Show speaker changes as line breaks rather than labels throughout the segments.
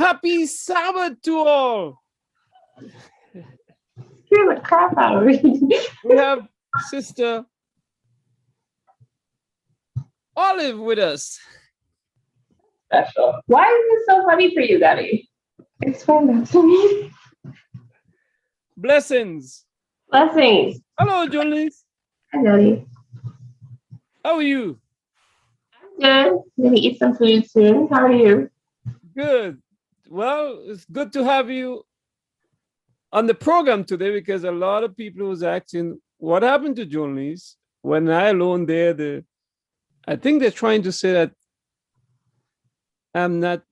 happy Sabbath to all.
Scare the crap out of me.
We have Sister Olive with us.
Special. Why is this so funny for you, Daddy? Explain that to me.
Blessings.
Blessings.
Hello, Julius.
Hi, Daddy.
How are you?
I'm good. I'm gonna eat some food soon. How are you?
Good. Well, it's good to have you on the program today because a lot of people was asking what happened to Julius when I alone there. I think they're trying to say that I'm not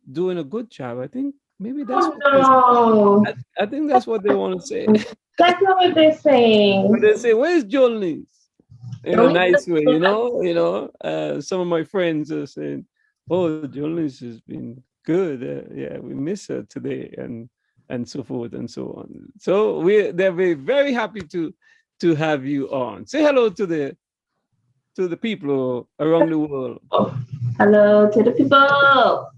doing a good job. I think maybe that's what
Oh, no.
I think that's what they want to say.
That's not what they're saying.
But they say, "Where's Jolis?" In a nice way, you know. Some of my friends are saying, "Oh, Jolis has been good. Yeah, we miss her today," and so forth and so on. So they're very happy to have you on. Say hello to the people around the world,
Hello to the people.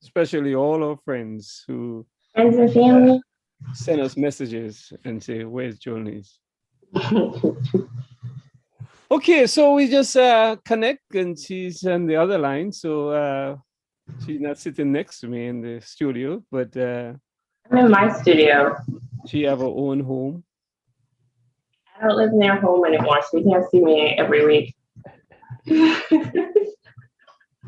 especially all our friends who
Friends and family.
send us messages and say, "Where's Jolis?" Okay, so we just connect, and she's on the other line, so she's not sitting next to me in the studio, but
I'm in my studio.
she have her own home.
I don't live in their home anymore, so you can't see me every week.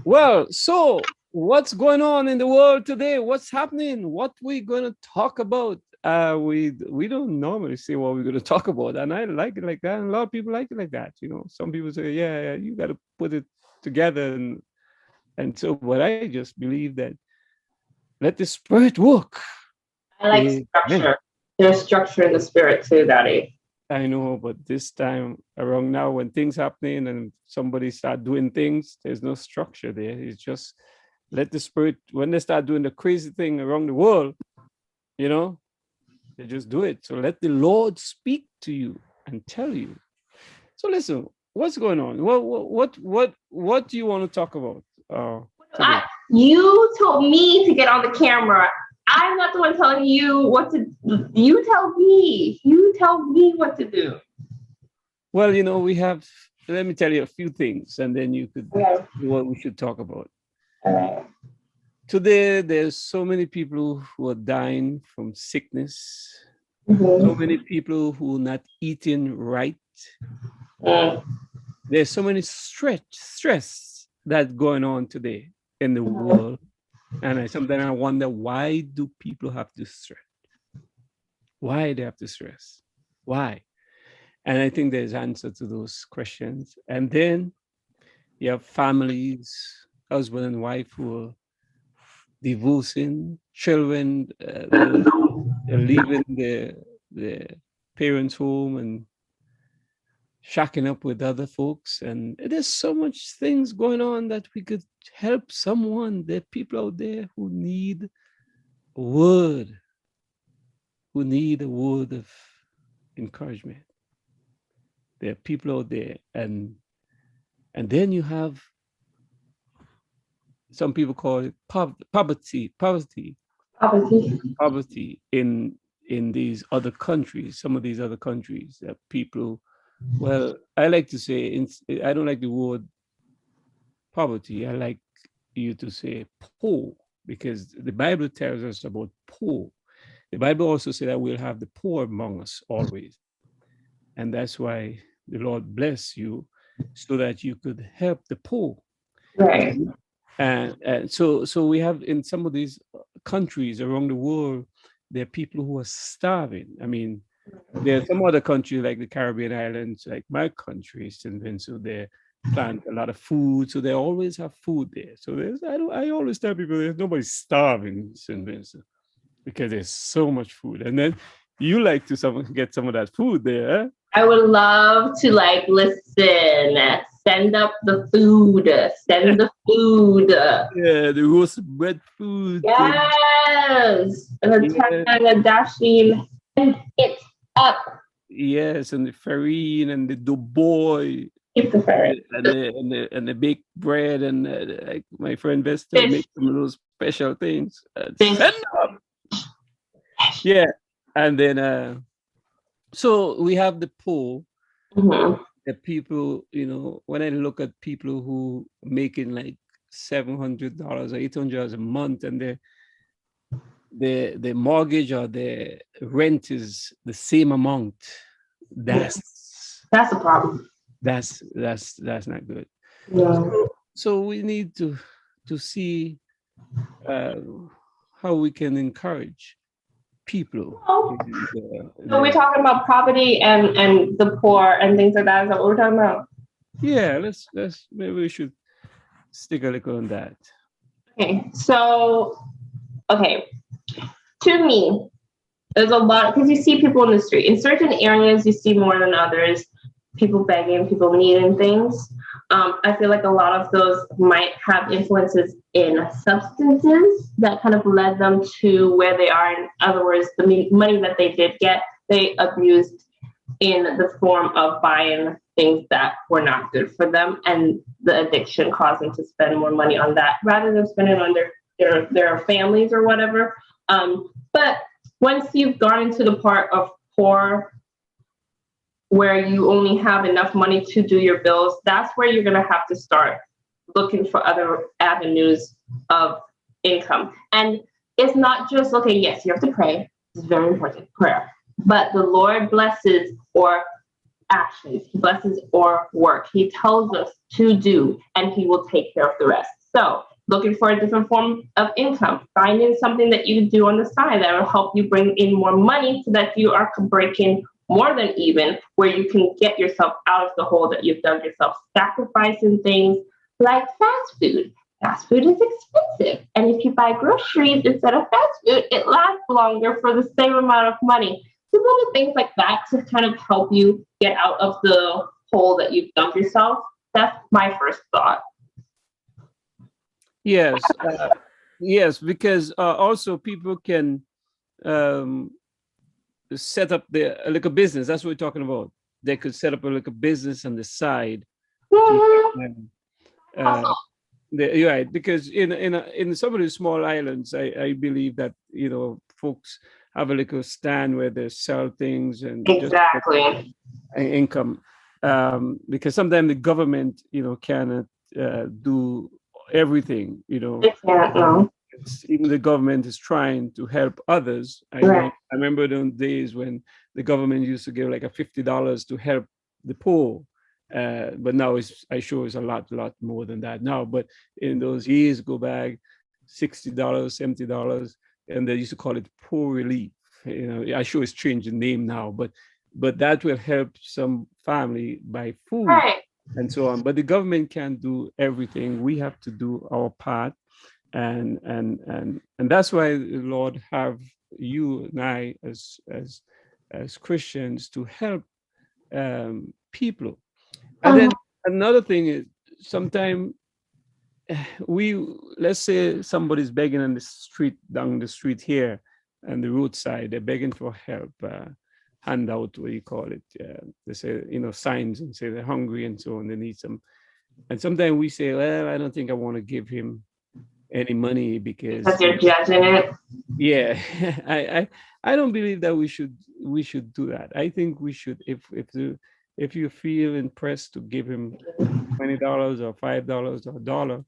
Well, so what's going on in the world today? What's happening? What we gonna talk about? We don't normally say what we're gonna talk about, and I like it like that, and a lot of people like it like that. You know, some people say, yeah, you got to put it together, and so, but I just believe that let the spirit work.
I like structure. There's structure in the spirit too, Daddy.
I know, but this time around now, when things happening and somebody start doing things, there's no structure there. It's just let the spirit. When they start doing the crazy thing around the world, you know, they just do it. So let the Lord speak to you and tell you. So listen, what's going on? What do you want to talk about?
You told me to get on the camera. I'm not the one telling you what to do. You tell me. You tell me what to do.
Well, you know, let me tell you a few things, and then you could do what we should talk about. Today, there's so many people who are dying from sickness. So many people who are not eating right. There's so many stress that's going on today in the world. And sometimes I wonder, why do people have to stress? Why they have to stress? Why? And I think there's answer to those questions. And then you have families, husband and wife, who are divorcing, children they're leaving their parents' home and shacking up with other folks. And there's so much things going on that we could help someone. There are people out there who need a word, of encouragement. There are people out there, and then you have some people call it poverty in these other countries. Some of these other countries that people, well, I like to say, I don't like the word poverty. I like you to say poor, because the Bible tells us about poor. The Bible also says that we'll have the poor among us always. And that's why the Lord bless you so that you could help the poor.
Right.
And so we have in some of these countries around the world, there are people who are starving. I mean, there are some other countries like the Caribbean islands, like my country, St. Vincent, they plant a lot of food, so they always have food there. So I always tell people there's nobody starving in St. Vincent because there's so much food. And then you like to get some of that food there. Eh?
I would love to listen. Send up the food. Send the food.
Yeah, the roast bread food.
Yes. And the dashing. Send it up.
Yes, and the farine and the doughboy.
Keep the ferret.
And the baked bread and like my friend Bester
Fish.
make some of those special things.
Fish.
Send up. Yeah, and then so we have the poor.
Mhm.
The people, when I look at people who making like $700 or $800 a month, and the mortgage or the rent is the same amount, that's
That's a problem.
that's not good.
Yeah.
So we need to see how we can encourage people.
Oh. So we're talking about poverty and the poor and things like that. Is that what we're talking about?
Yeah, let's maybe we should stick a little on that.
Okay. So, okay. To me, there's a lot because you see people in the street. In certain areas, you see more than others. People begging, people needing things. I feel like a lot of those might have influences in substances that kind of led them to where they are. In other words, the money that they did get, they abused in the form of buying things that were not good for them, and the addiction caused them to spend more money on that rather than spending on their families or whatever. But once you've gone into the part of poor, where you only have enough money to do your bills, that's where you're going to have to start looking for other avenues of income. And it's not just, okay, yes, you have to pray. It's very important, prayer. But the Lord blesses or actions, He blesses or work. He tells us to do, and He will take care of the rest. So looking for a different form of income, finding something that you do on the side that will help you bring in more money so that you are breaking more than even, where you can get yourself out of the hole that you've dug yourself, sacrificing things like fast food. Fast food is expensive. And if you buy groceries instead of fast food, it lasts longer for the same amount of money. So little things like that to kind of help you get out of the hole that you've dug yourself. That's my first thought.
Yes, yes, because also people can set up like a business. That's what we're talking about. They could set up a like a business on the side. You're right, because in some of the small islands, I believe that folks have a little stand where they sell things and
exactly
just income, because sometimes the government cannot do everything.
They can't, no.
Even the government is trying to help others. I remember those days when the government used to give like a $50 to help the poor, but now I'm sure it's a lot more than that now. But in those years, go back, $60, $70, and they used to call it poor relief. I'm sure it's changed the name now, but that will help some family buy food and so on. But the government can't do everything. We have to do our part. And that's why the Lord have you and I as Christians to help people. And then another thing is sometimes let's say somebody's begging on the street, down the street here, and the roadside, they're begging for help, handout, what do you call it? They say, signs and say they're hungry and so on, they need some. And sometimes we say, well, I don't think I want to give him any money because
you're judging it.
Yeah, I don't believe that we should do that. I think we should, if you feel impressed to give him $20 or $5 or $1,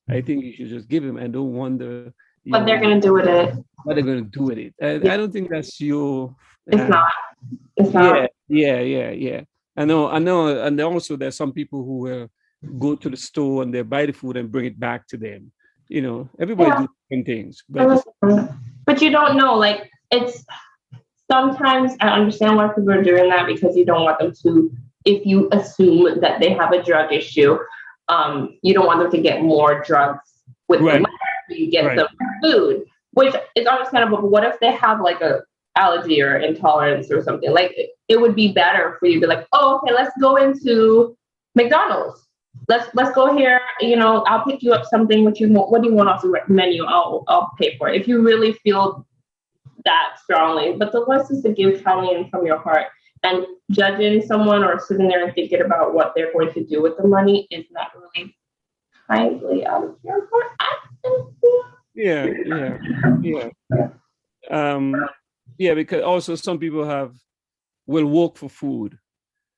I think you should just give him and don't wonder
what they're going to do with it.
What they're going to do with it. I don't think that's your.
It's not. It's not.
Yeah. I know, and also there's some people who will go to the store and they buy the food and bring it back to them. Everybody do different things,
but you don't know. Like, it's sometimes I understand why people are doing that, because you don't want them to. If you assume that they have a drug issue, you don't want them to get more drugs with the money. You get them food, which is understandable. But what if they have like a allergy or intolerance or something? Like, it would be better for you to be like, oh, okay, let's go into McDonald's. Let's go here. I'll pick you up something. What do you want off the menu? I'll pay for it if you really feel that strongly. But the Lord says to give kindly and from your heart. and judging someone or sitting there and thinking about what they're going to do with the money is not really kindly out of your heart.
Yeah, yeah, yeah. Um, yeah, because also some people will work for food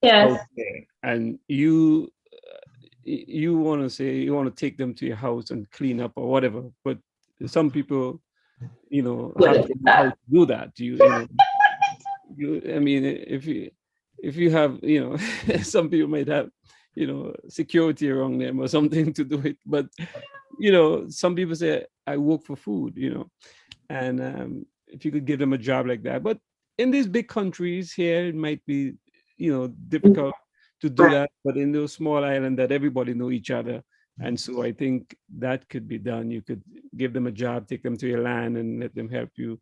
out
Yes.
there, and you want to say you want to take them to your house and clean up or whatever, but some people, have
Wouldn't
to
do
know how
that.
to do that. I mean, if you have, some people might have, security around them or something to do it, but some people say I work for food, and if you could give them a job like that. But in these big countries here, it might be, difficult to do
Right.
that. But in those small islands that everybody know each other, and so I think that could be done. You could give them a job, take them to your land, and let them help you.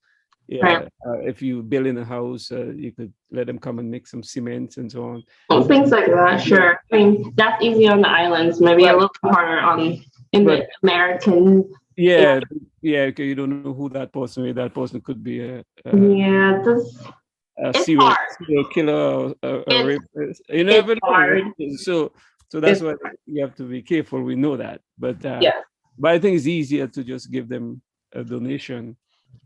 Right.
Yeah, if you build in a house, you could let them come and make some cement and so on.
Things like that,
Yeah,
sure. I mean, that's easy on the islands, maybe a
but
little harder in
but
the American.
yeah, yeah. Okay, you don't know who that person is. That person could be
Yeah,
a
it's
serial
hard.
serial killer, or a
It's
rapist. You
it's
never know.
hard.
Right? So that's
It's
why you have to be careful. We know that,
yeah.
but I think it's easier to just give them a donation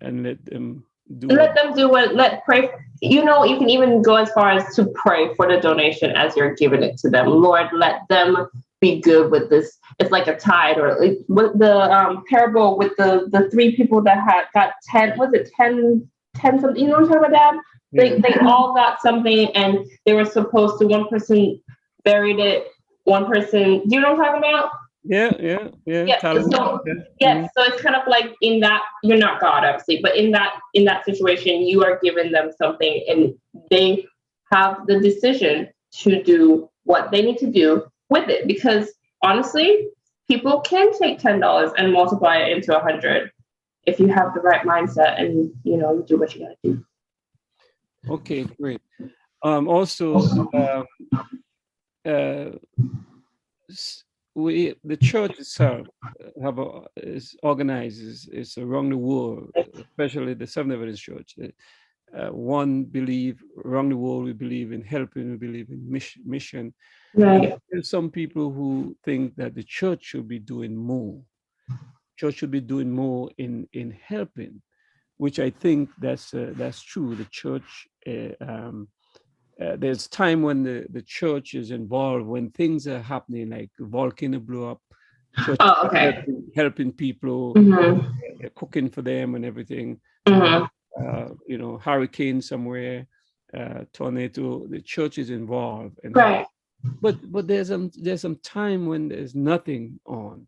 and let them do what.
Let them do what. Let pray. You can even go as far as to pray for the donation as you're giving it to them. Lord, let them be good with this. It's like a tide, or like with the parable with the three people that had got 10. Was it 10 something? You know what I'm talking about, Dad?
Yeah,
They all got something, and they were supposed to. One person buried it. One person. Do you know what I'm talking about?
yeah.
Yeah.
Talent.
So
Yeah.
yes, so it's kind of like in that you're not God, obviously, but in that situation, you are giving them something, and they have the decision to do what they need to do with it. Because honestly, people can take $10 and multiply it into 100 if you have the right mindset and you do what you gotta do.
Okay, great. Also, uh, the church itself is organized is around the world, especially the Seventh Adventist Church. One believe around the world, we believe in helping, we believe in mission. And
Right.
there's some people who think that the church should be doing more. Church should be doing more in helping, which I think that's true. The church. There's time when the church is involved, when things are happening, like the volcano blew up, church
Oh, okay.
helping people,
Mm-hmm.
cooking for them and everything.
Mm-hmm.
Hurricane somewhere, tornado. The church is involved and help.
Right.
But there's some time when there's nothing on.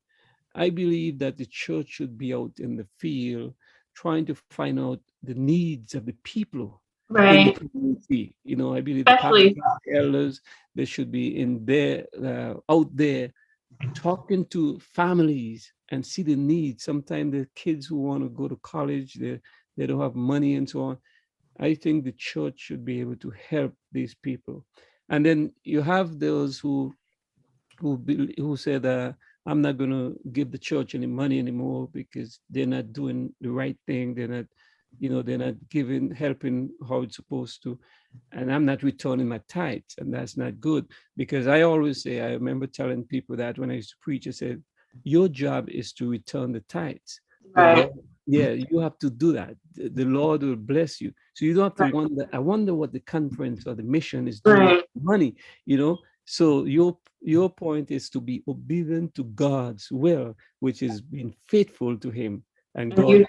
I believe that the church should be out in the field, trying to find out the needs of the people in the
Right.
community. I believe the pastors,
Especially.
the elders, they should be in there, out there, talking to families and see the needs. Sometimes the kids who want to go to college, they don't have money and so on. I think the church should be able to help these people. And then you have those who said, I'm not going to give the church any money anymore because they're not doing the right thing. They're not helping how it's supposed to. And I'm not returning my tithes. And that's not good, because I always say, I remember telling people that when I used to preach, I said, your job is to return the tithes. The
Right.
Lord, yeah, you have to do that. The Lord will bless you. So you don't have to
Right.
wonder, I wonder what the conference or the mission is doing with
Right.
money, you know. So your point is to be obedient to God's will, which is being faithful to Him, and
And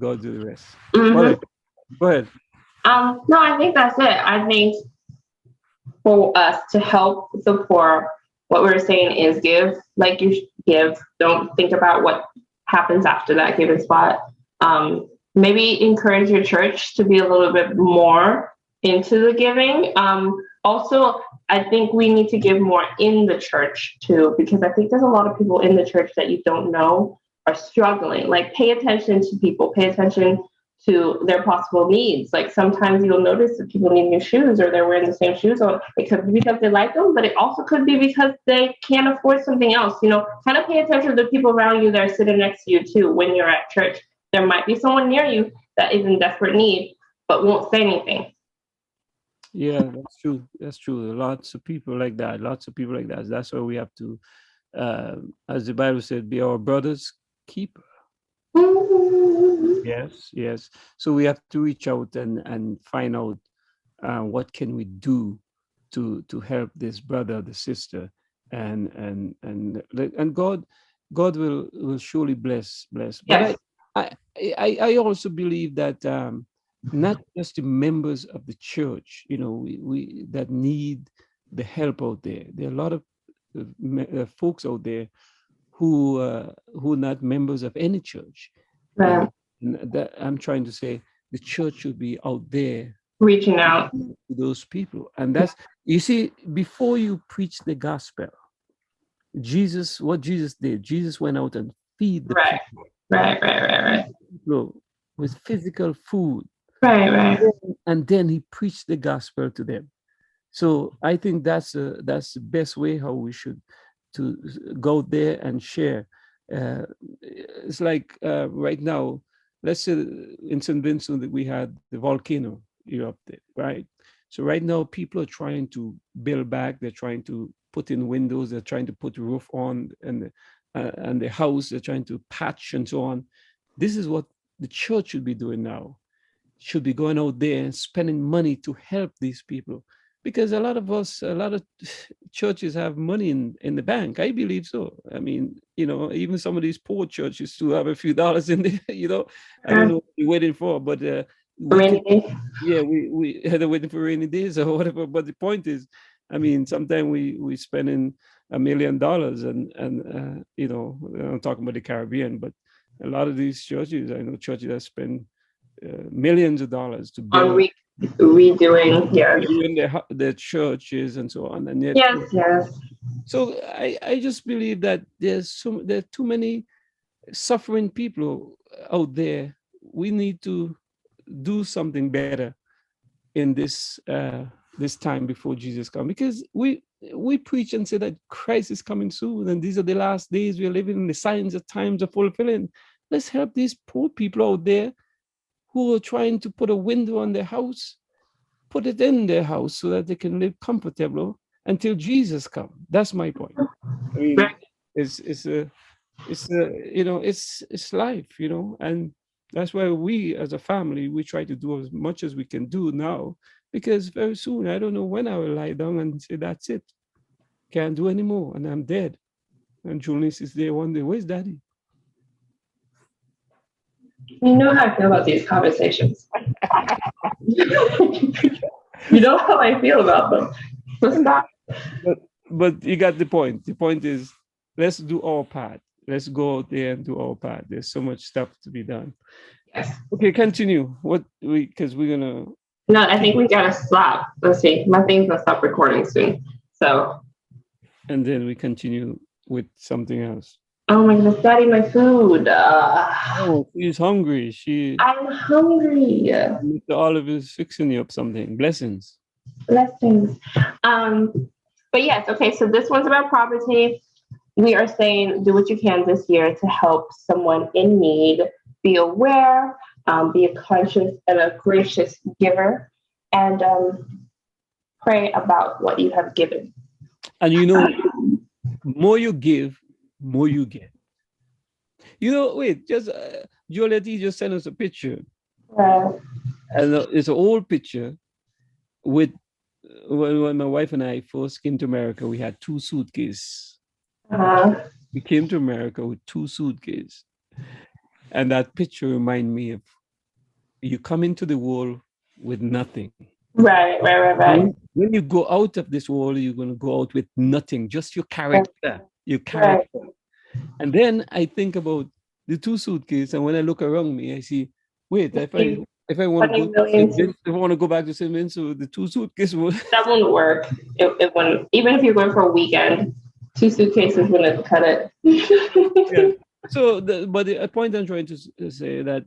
God do the rest. All
mhm.
right, go ahead.
No, I think that's it. I think for us to help the poor, what we're saying is give, like you give. Don't think about what happens after that given spot. Maybe encourage your church to be a little bit more into the giving. Also, I think we need to give more in the church too, because I think there's a lot of people in the church that you don't know are struggling. Like, pay attention to people, pay attention to their possible needs. Like, sometimes you'll notice that people need new shoes or they're wearing the same shoes, or it could be because they like them, but it also could be because they can't afford something else. Kind of pay attention to the people around you that are sitting next to you too when you're at church. There might be someone near you that is in desperate need but won't say anything.
Yeah, that's true. That's true. Lots of people like that. Lots of people like that. That's why we have to, as the Bible said, be our brother's keeper.
Mhm.
Yes, yes. So we have to reach out and find out what can we do to help this brother, the sister, and God will surely bless. But
Yes.
I I also believe that not just the members of the church, we that need the help out there. There are a lot of folks out there who are not members of any church, and,
Right.
and that I'm trying to say the church should be out there
Reaching out.
to those people. And that's, you see, before you preach the gospel, what Jesus did, Jesus went out and feed the
Right.
people,
Right.
with physical food,
Right.
and then he preached the gospel to them. So I think that's the best way how we should to go there and share. It's like right now, let's say in St. Vincent that we had the volcano erupted, right? So right now people are trying to build back. They're trying to put in windows. They're trying to put roof on, and the house. They're trying to patch and so on. This is what the church should be doing now. Should be going out there and spending money to help these people, because a lot of churches have money in the bank. I believe so. I mean, even some of these poor churches still have a few dollars in there. I don't know what you're waiting for, but we could,
Rainy day.
yeah, we they're waiting for rainy days or whatever. But the point is, I mean, sometimes we spending $1 million, and I'm talking about the Caribbean, but a lot of these churches, I know churches that spend millions of dollars to
On
build
redoing. Yes.
redoing their churches and so on, and yet,
Yes.
so I just believe that there are too many suffering people out there. We need to do something better in this time before Jesus comes, because we preach and say that Christ is coming soon, and these are the last days we are living in. The signs of times are fulfilling. Let's help these poor people out there who are trying to put a window on their house, put it in their house so that they can live comfortable until Jesus comes. That's my point. I mean,
Right.
it's life, and that's why we as a family we try to do as much as we can do now, because very soon I don't know when I will lie down and say that's it, can't do anymore, and I'm dead. And Julius is there one day. Where's Daddy?
You know how I feel about these conversations. You know how I feel about them. So stop.
but but you got the point. The point is, let's do our part. Let's go out there and do our part. There's so much stuff to be done.
Yes.
Okay, continue. Because we're gonna.
No, I think we gotta stop. Let's see. My thing's gonna stop recording soon. So.
And then we continue with something else.
Oh my goodness, Daddy, my food.
Oh, she's hungry.
I'm hungry.
Mr. Olive is fixing you up something. Blessings.
Blessings. But yes, okay. So this one's about poverty. We are saying do what you can this year to help someone in need. Be aware. Be a conscious and a gracious giver, and pray about what you have given.
And more you give, more you get. Wait, just Juliet just sent us a picture. And it's an old picture with when my wife and I first came to America, we had 2 suitcases. We came to America with 2 suitcases. And that picture reminds me of you come into the world with nothing.
Right.
When you go out of this world, you're going to go out with nothing, just your character. Right. And then I think about the 2 suitcases, and when I look around me, I see, wait, if I want to go back to St. Vincent, the 2 suitcases
that wouldn't work. It wouldn't. Even if you're going for a weekend, 2 suitcases wouldn't cut it.
Yeah. So, but the point I'm trying to say that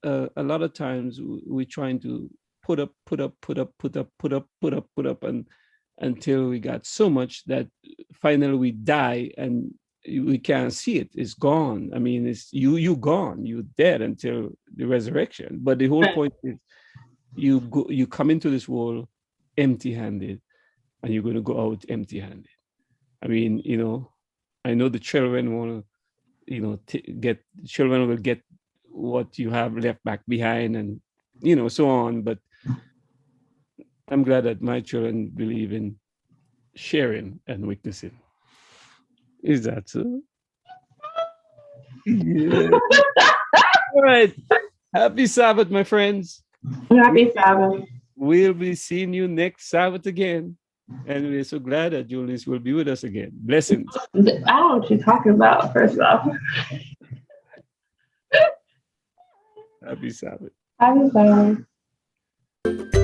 a lot of times we're trying to put up, and until we got so much that finally we die and we can't see it. It's gone. I mean, it's you gone. You're dead until the resurrection. But the whole point is you come into this world empty-handed, and you're going to go out empty-handed. I mean, I know the children want to, children will get what you have left back behind, and so on. But I'm glad that my children believe in sharing and witnessing. Is that so? Yeah. All right. Happy Sabbath, my friends.
Happy Sabbath.
We'll be seeing you next Sabbath again. And we're so glad that Julius will be with us again. Blessings.
I don't know what you're talking about, first off.
Happy Sabbath.
Happy Sabbath.